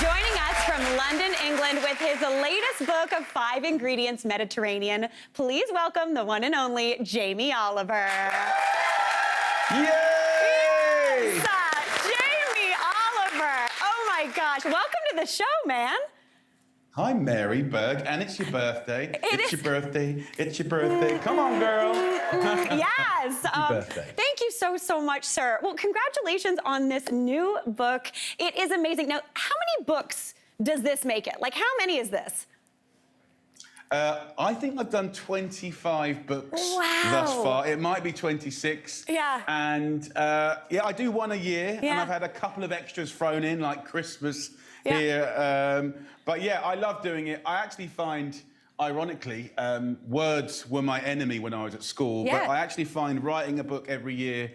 Joining us from London, England, with his latest book of 5 ingredients Mediterranean, please welcome the one and only Jamie Oliver. Yay! Yes! Jamie Oliver. Oh my gosh, welcome to the show, man. Hi, Mary Berg, and it's your birthday. It's your birthday. It's your birthday. Come on, girl. Yes. Birthday. Thank you so much, sir. Well, congratulations on this new book. It is amazing. Now, how many books does this make it? Like, how many is this? I think I've done 25 books thus far. It might be 26. Yeah. And yeah, I do one a year, Yeah. and I've had a couple of extras thrown in, like Christmas here. But yeah, I love doing it. I actually find, ironically, words were my enemy when I was at school. Yeah. But I actually find writing a book every year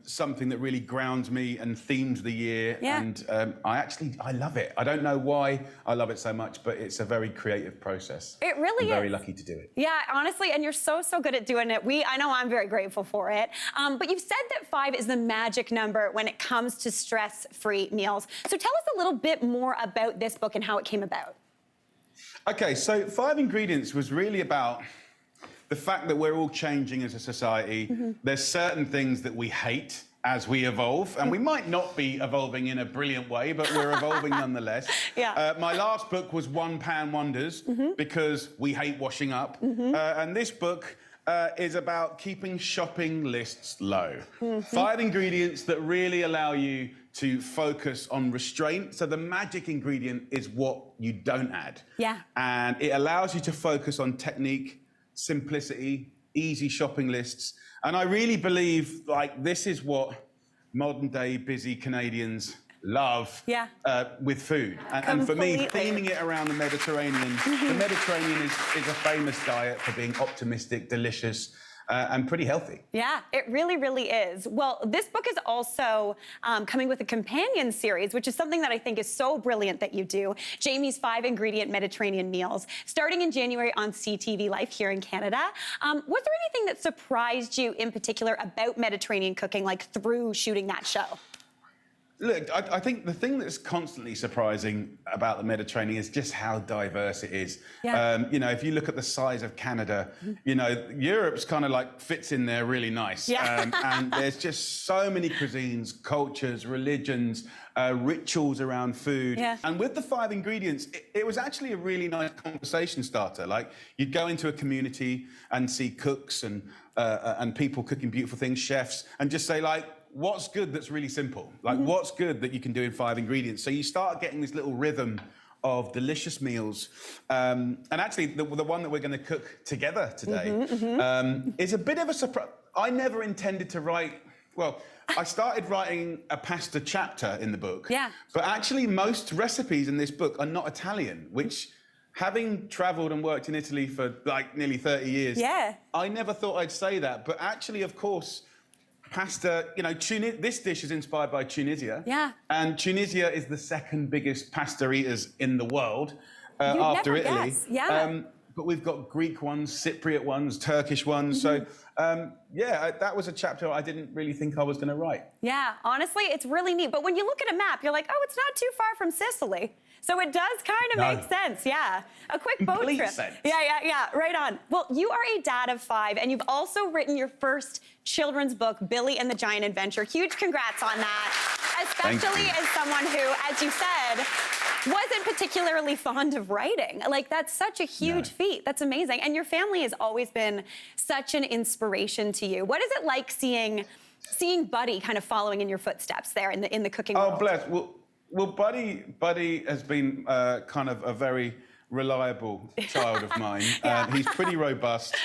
something that really grounds me and themes the year. Yeah. And I love it. I don't know why I love it so much, but it's a very creative process. It really is. I'm very lucky to do it. Yeah, honestly, and you're so good at doing it. I know I'm very grateful for it. But you've said that 5 is the magic number when it comes to stress-free meals. So tell us a little bit more about this book and how it came about. Okay, so 5 ingredients was really about the fact that we're all changing as a society. There's certain things that we hate as we evolve, and we might not be evolving in a brilliant way, but we're evolving nonetheless. Yeah. My last book was One Pan Wonders, because we hate washing up. And this book is about keeping shopping lists low. 5 ingredients that really allow you to focus on restraint. So the magic ingredient is what you don't add. Yeah. And it allows you to focus on technique, simplicity, easy shopping lists. And I really believe, like, this is what modern day busy Canadians love with food. And for me, theming it around the Mediterranean, the Mediterranean is a famous diet for being optimistic, delicious, and pretty healthy. Yeah, it really is. Well, this book is also coming with a companion series, which is something that I think is so brilliant that you do. Jamie's 5 ingredient Mediterranean meals, starting in January on CTV Life here in Canada. Was there anything that surprised you in particular about Mediterranean cooking, like through shooting that show? Look, I think the thing that's constantly surprising about the Mediterranean is just how diverse it is. Yeah. You know, if you look at the size of Canada, you know, Europe's kind of like fits in there really nice. Yeah. And there's just so many cuisines, cultures, religions, rituals around food. Yeah. And with the 5 ingredients, it was actually a really nice conversation starter. Like, you'd go into a community and see cooks and people cooking beautiful things, chefs, and just say, like, what's good that's really simple? Like, what's good that you can do in 5 ingredients? So you start getting this little rhythm of delicious meals. And actually, the one that we're going to cook together today is a bit of a surprise. I never intended to write, well, I started writing a pasta chapter in the book. Yeah. But actually, most recipes in this book are not Italian, which, having traveled and worked in Italy for like nearly 30 years, I never thought I'd say that. But actually, of course, pasta, you know, this dish is inspired by Tunisia. Yeah. And Tunisia is the 2nd biggest pasta eaters in the world after Italy. Guess. Yeah. But we've got Greek ones, Cypriot ones, Turkish ones. So, yeah, that was a chapter I didn't really think I was going to write. Yeah, honestly, it's really neat. But when you look at a map, you're like, oh, it's not too far from Sicily. So it does kind of make sense, yeah. A quick boat trip. Sense. Yeah, right on. Well, you are a dad of 5, and you've also written your first children's book, Billy and the Giant Adventure. Huge congrats on that, especially as someone who, as you said, wasn't particularly fond of writing. Like, that's such a huge feat. That's amazing. And your family has always been such an inspiration to you. What is it like seeing Buddy kind of following in your footsteps there in the cooking world? Oh, bless. Well, Buddy has been kind of a very reliable child of mine. He's pretty robust.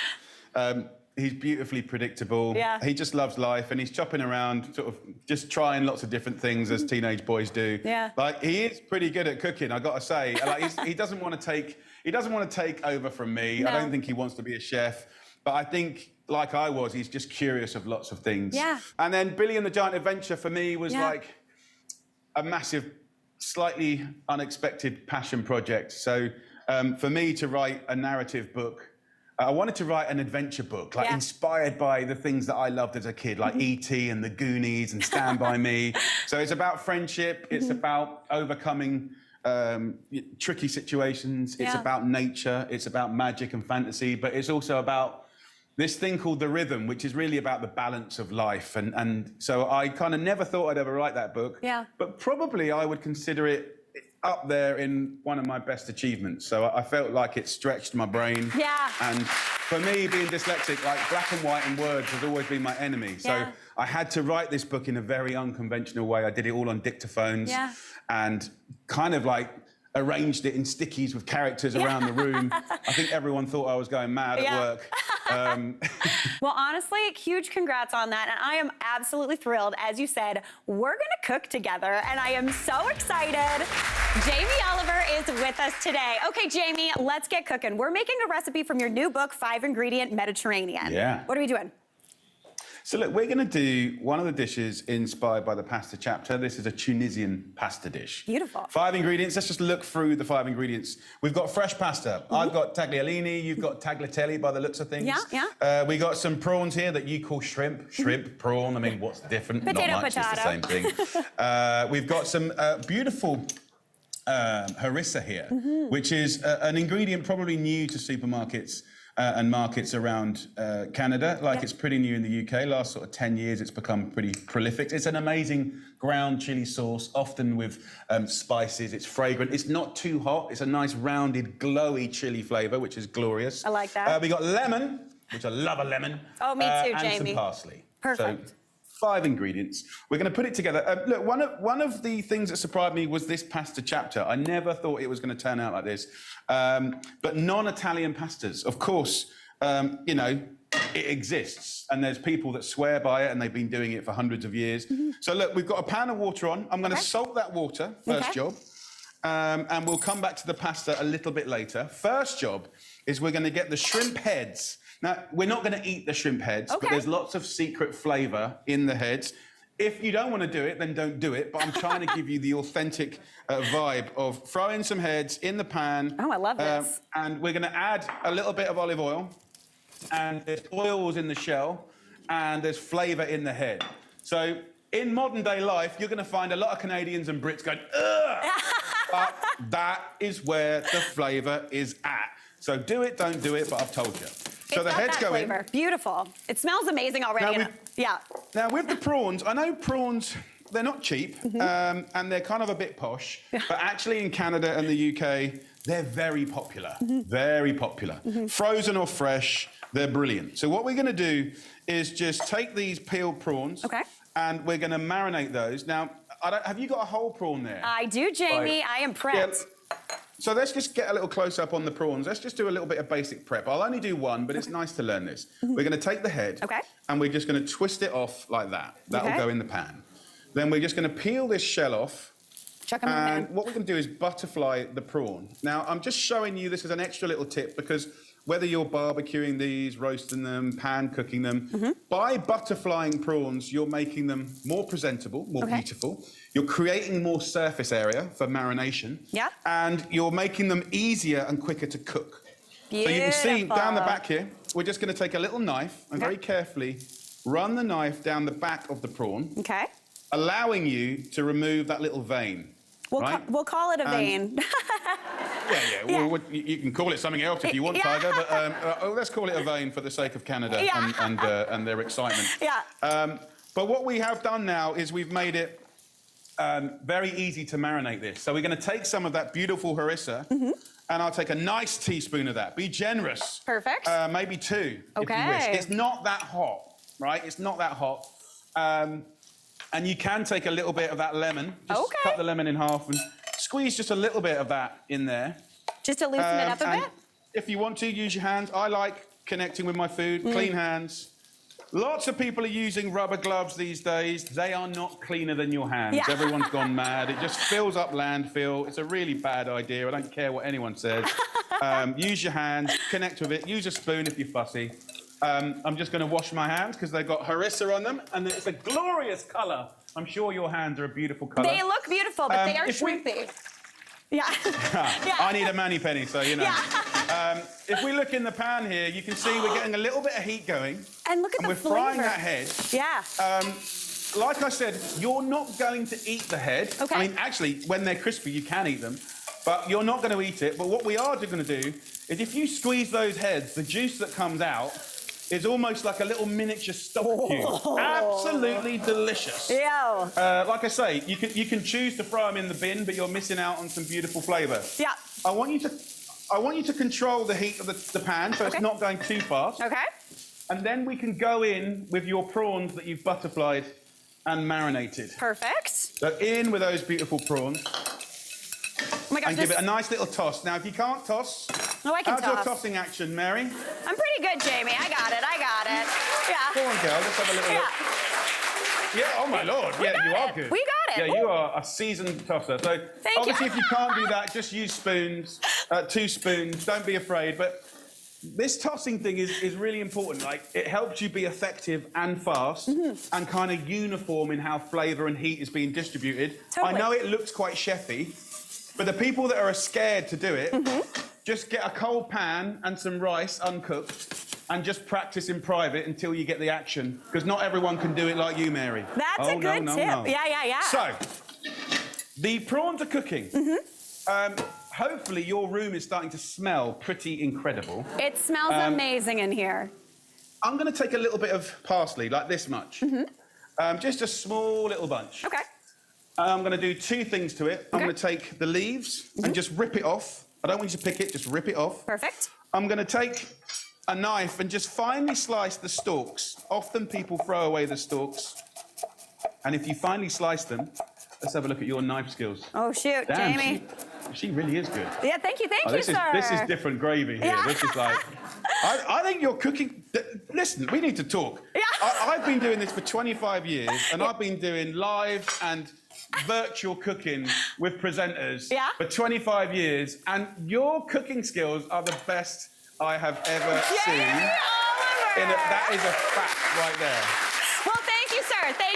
He's beautifully predictable. Yeah. He just loves life, and he's chopping around, sort of just trying lots of different things as teenage boys do. Yeah. Like, he is pretty good at cooking, I got to say. Like, he doesn't want to take over from me. No. I don't think he wants to be a chef, but I think, like I was, he's just curious of lots of things. Yeah. And then Billy and the Giant Adventure for me was like a massive, slightly unexpected passion project. So for me to write a narrative book I wanted to write an adventure book, like inspired by the things that I loved as a kid, like E.T. and the Goonies and Stand By Me. So it's about friendship, it's about overcoming tricky situations, it's about nature, it's about magic and fantasy, but it's also about this thing called the rhythm, which is really about the balance of life. And so I kind of never thought I'd ever write that book, but probably I would consider it up there in one of my best achievements. So I felt like it stretched my brain. And for me, being dyslexic, like black and white and words has always been my enemy. So I had to write this book in a very unconventional way. I did it all on dictaphones and kind of like arranged it in stickies with characters around the room. I think everyone thought I was going mad at work. Well, honestly, huge congrats on that. And I am absolutely thrilled. As you said, we're going to cook together. And I am so excited. Jamie Oliver is with us today. Okay, Jamie, let's get cooking. We're making a recipe from your new book, 5-Ingredient Mediterranean. What are we doing? So look, we're going to do one of the dishes inspired by the pasta chapter. This is a Tunisian pasta dish. Beautiful. 5 ingredients. Let's just look through the 5 ingredients. We've got fresh pasta. I've got tagliatelle. You've got tagliatelle by the looks of things. We got some prawns here that you call shrimp. Shrimp, prawn. I mean, what's different? Potato, not much. potato. It's the same thing. We've got some beautiful harissa here, which is an ingredient probably new to supermarkets and markets around Canada. It's pretty new in the UK. Last sort of 10 years, it's become pretty prolific. It's an amazing ground chili sauce, often with spices. It's fragrant. It's not too hot. It's a nice rounded, glowy chili flavour, which is glorious. I like that. We got lemon, which I love a lemon. Oh, me too, and Jamie. some parsley. Perfect. So, 5 ingredients. We're going to put it together. Look, one of the things that surprised me was this pasta chapter. I never thought it was going to turn out like this. But non-Italian pastas, of course, you know, it exists. And there's people that swear by it, and they've been doing it for hundreds of years. So look, we've got a pan of water on. I'm going to salt that water, first job. And we'll come back to the pasta a little bit later. First job is we're going to get the shrimp heads. Now, we're not going to eat the shrimp heads, but there's lots of secret flavour in the heads. If you don't want to do it, then don't do it. But I'm trying to give you the authentic vibe of throwing some heads in the pan. Oh, I love this. And we're going to add a little bit of olive oil. And there's oils in the shell. And there's flavour in the head. So in modern day life, you're going to find a lot of Canadians and Brits going, ugh! But that is where the flavour is at. So do it, don't do it, but I've told you. So the heads go in. Beautiful. It smells amazing already. Now with the prawns, I know prawns, they're not cheap, and they're kind of a bit posh, but actually in Canada and the UK, they're very popular, very popular. Frozen or fresh, they're brilliant. So what we're going to do is just take these peeled prawns, and we're going to marinate those. Now, have you got a whole prawn there? I do, Jamie. I am prepped. So let's just get a little close-up on the prawns. Let's just do a little bit of basic prep. I'll only do one, but it's nice to learn this. We're going to take the head, and we're just going to twist it off like that. That'll go in the pan. Then we're just going to peel this shell off. And what we're going to do is butterfly the prawn. Now, I'm just showing you this as an extra little tip because whether you're barbecuing these, roasting them, pan cooking them, by butterflying prawns, you're making them more presentable, more beautiful. You're creating more surface area for marination. And you're making them easier and quicker to cook. Beautiful. So you can see down the back here, we're just going to take a little knife and very carefully run the knife down the back of the prawn, allowing you to remove that little vein. We'll call it a vein. Well, you can call it something else if you want, Tiger, but let's call it a vein for the sake of Canada and their excitement. But what we have done now is we've made it very easy to marinate this. So we're going to take some of that beautiful harissa, and I'll take a nice teaspoon of that. Be generous. Perfect. Maybe 2, if you wish. It's not that hot, right? It's not that hot. And you can take a little bit of that lemon. Just cut the lemon in half and squeeze just a little bit of that in there. Just to loosen it up a bit? If you want to, use your hands. I like connecting with my food, clean hands. Lots of people are using rubber gloves these days. They are not cleaner than your hands. Everyone's gone mad. It just fills up landfill. It's a really bad idea. I don't care what anyone says. Use your hands, connect with it. Use a spoon if you're fussy. I'm just going to wash my hands because they've got harissa on them, and it's a glorious colour. I'm sure your hands are a beautiful colour. They look beautiful, but they are shrimpy. I need a mani-penny, so you know. If we look in the pan here, you can see we're getting a little bit of heat going. And look at the we're flavor. frying that head. Yeah. Like I said, you're not going to eat the head. Okay. I mean, actually, when they're crispy, you can eat them, but you're not going to eat it. But what we are going to do is if you squeeze those heads, the juice that comes out is almost like a little miniature stock cube. Absolutely delicious. Yeah. Like I say, you can choose to fry them in the bin, but you're missing out on some beautiful flavour. Yeah. I want you to control the heat of the pan so it's not going too fast. Okay. And then we can go in with your prawns that you've butterflied and marinated. Perfect. So in with those beautiful prawns. Oh my gosh, and give it a nice little toss. Now, if you can't toss, no, I can how's your tossing action, Mary? I'm pretty good, Jamie. I got it. Yeah. Go on, girl. Let's have a little look. Yeah, oh my Lord. Yeah, you are good. We got it. Yeah, you are a seasoned tosser. So obviously, if you can't do that, just use spoons, 2 spoons. Don't be afraid. But this tossing thing is really important. Like, it helps you be effective and fast and kind of uniform in how flavour and heat is being distributed. Totally. I know it looks quite chefy, but the people that are scared to do it, just get a cold pan and some rice uncooked and just practice in private until you get the action. Because not everyone can do it like you, Mary. That's a good tip. No. Yeah. So, the prawns are cooking. Hopefully your room is starting to smell pretty incredible. It smells amazing in here. I'm going to take a little bit of parsley, like this much. Just a small little bunch. Okay. I'm going to do 2 things to it. I'm going to take the leaves and just rip it off. I don't want you to pick it, just rip it off. Perfect. I'm going to take a knife and just finely slice the stalks. Often people throw away the stalks. And if you finely slice them, let's have a look at your knife skills. Oh, shoot, Damn, Jamie. She really is good. Yeah, thank you, sir. This is different gravy here. Yeah. This is like, I think you're cooking. Listen, we need to talk. Yeah. I've been doing this for 25 years, and I've been doing live and virtual cooking with presenters for 25 years, and your cooking skills are the best I have ever seen. That is a fact right there. Well, thank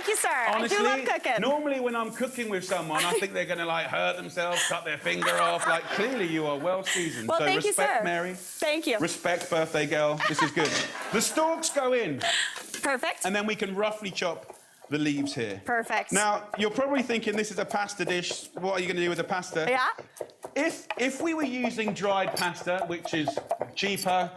you, sir. Honestly, I do love cooking. Normally when I'm cooking with someone, I think they're going to like hurt themselves, cut their finger off. Like, clearly you are well seasoned. Well, so thank you, respect, sir. Mary. Thank you. Respect, birthday girl. This is good. The stalks go in. Perfect. And then we can roughly chop the leaves here. Perfect. Now, you're probably thinking this is a pasta dish. What are you going to do with the pasta? Yeah. If we were using dried pasta, which is cheaper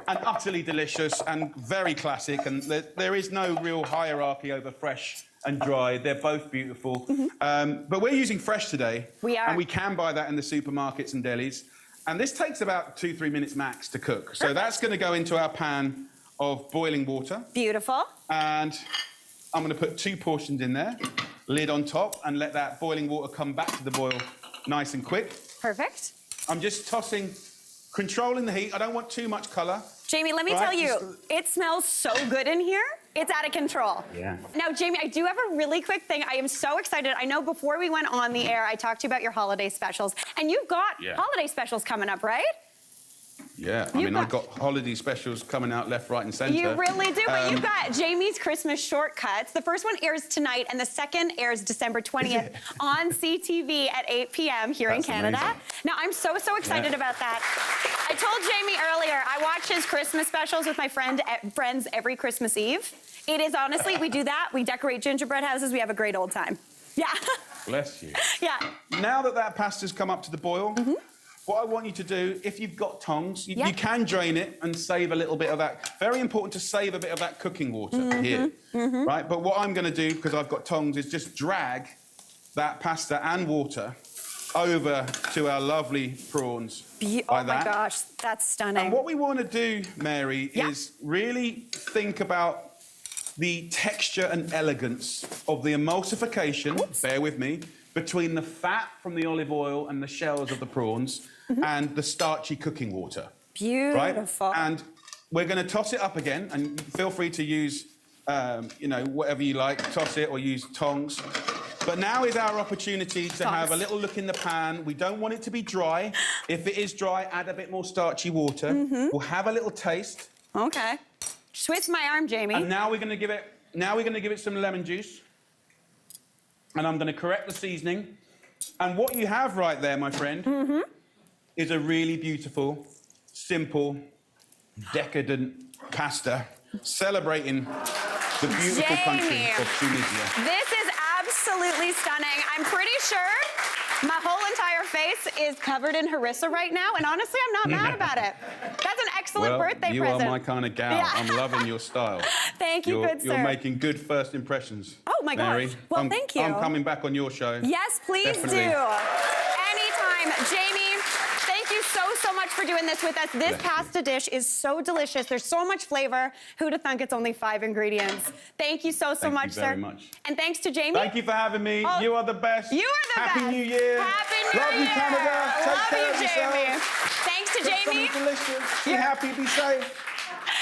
and utterly delicious and very classic, and there is no real hierarchy over fresh and dry. They're both beautiful. But we're using fresh today. We are. And we can buy that in the supermarkets and delis. And this takes about 2-3 minutes max to cook. So that's going to go into our pan of boiling water. Beautiful. And I'm going to put 2 portions in there, lid on top, and let that boiling water come back to the boil nice and quick. Perfect. I'm just tossing, controlling the heat. I don't want too much colour. Jamie, let me tell you, it smells so good in here. It's out of control. Yeah. Now, Jamie, I do have a really quick thing. I am so excited. I know before we went on the air, I talked to you about your holiday specials. And you've got holiday specials coming up, right? Yeah, I mean, I've got holiday specials coming out left, right, and centre. You really do, but you've got Jamie's Christmas Shortcuts. The first one airs tonight, and the second airs December 20th on CTV at 8 p.m. here in Canada. Amazing. Now, I'm so excited about that. I told Jamie earlier, I watch his Christmas specials with my friends every Christmas Eve. It is honestly, we do that, we decorate gingerbread houses, we have a great old time. Yeah. Bless you. Yeah. Now that pasta's come up to the boil, what I want you to do, if you've got tongs, you can drain it and save a little bit of that. Very important to save a bit of that cooking water here, right? But what I'm going to do, because I've got tongs, is just drag that pasta and water over to our lovely prawns. Oh my gosh, that's stunning. And what we want to do, Mary, is really think about the texture and elegance of the emulsification, bear with me, between the fat from the olive oil and the shells of the prawns and the starchy cooking water. Beautiful. Right? And we're going to toss it up again, and feel free to use, you know, whatever you like, toss it or use tongs. But now is our opportunity to have a little look in the pan. We don't want it to be dry. If it is dry, add a bit more starchy water. We'll have a little taste. Okay. Twist my arm, Jamie. And now we're going to give it some lemon juice. And I'm going to correct the seasoning. And what you have right there, my friend, is a really beautiful simple, decadent pasta celebrating the beautiful country of Tunisia. This is absolutely stunning. I'm pretty sure my whole entire face is covered in harissa right now, and honestly, I'm not mad about it. That's an excellent birthday present. You are my kind of gal. Yeah. I'm loving your style. Thank you, good sir. You're making good first impressions. Oh my Mary. gosh. Well, thank you. I'm coming back on your show. Yes, please Definitely. do. Anytime. Jamie, thank you so much for doing this with us. This pasta dish is so delicious. There's so much flavor. Who'd have thunk it's only 5 ingredients? Thank you so much, sir. Thank you very much. And thanks to Jamie. Thank you for having me. Oh, you are the best. You are the best. Happy New Year. Happy New Love Year. you, Canada. Take Love care you, of Jamie. yourself. Thanks to Cook Jamie. something delicious. Be happy, be safe.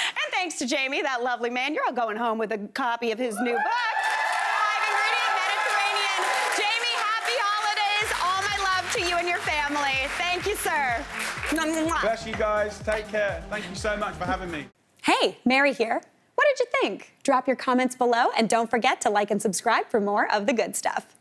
And thanks to Jamie, that lovely man. You're all going home with a copy of his new book, 5-ingredient Mediterranean. Jamie, happy holidays. All my love to you and your family. Thank you, sir. Bless you guys. Take care. Thank you so much for having me. Hey, Mary here. What did you think? Drop your comments below, and don't forget to like and subscribe for more of the good stuff.